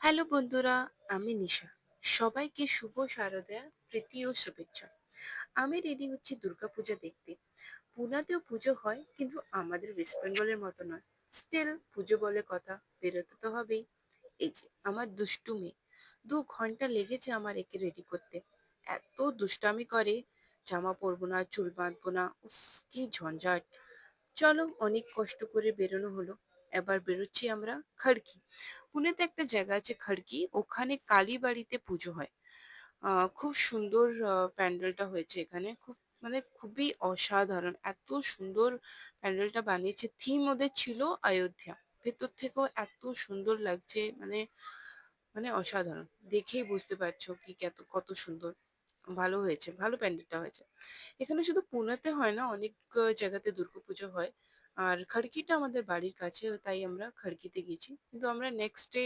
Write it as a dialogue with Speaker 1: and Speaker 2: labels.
Speaker 1: Hello বন্ধুরা, আমি নিশা। সবাইকে শুভ শারদীয়া প্রীতি ও শুভেচ্ছা। আমি রেডি হচ্ছি দুর্গাপূজা দেখতে। পুনাতেও পুজো হয়, কিন্তু আমাদের ওয়েস্ট বেঙ্গলের মতো নয়। স্টিল পুজো বলে কথা, বেরোতে তো হবেই। এই যে আমার দুষ্টু মেয়ে, 2 ঘন্টা লেগেছে আমার একে রেডি করতে। এত দুষ্টামি করে, জামা পরবো না, চুল বাঁধবো না, উফ, কি ঝঞ্ঝাট। চলো, অনেক কষ্ট করে বেরোনো হলো। এবার বেরোচ্ছি আমরা খড়কি। পুনেতে একটা জায়গা আছে খড়কি, ওখানে কালীবাড়িতে পুজো হয়। খুব সুন্দর প্যান্ডেলটা হয়েছে এখানে। খুব মানে খুবই অসাধারণ, এত সুন্দর প্যান্ডেলটা বানিয়েছে। থিম ওদের ছিল অযোধ্যা। ভেতর থেকেও এত সুন্দর লাগছে, মানে মানে অসাধারণ। দেখেই বুঝতে পারছো কি কত সুন্দর। ভালো হয়েছে, ভালো প্যান্ডেলটা হয়েছে। এখানে শুধু পুনেতে হয় না, অনেক জায়গাতে দুর্গাপুজো হয়। আর খড়কিটা আমাদের বাড়ির কাছে, তাই আমরা খড়কিতে গেছি। কিন্তু আমরা নেক্সট ডে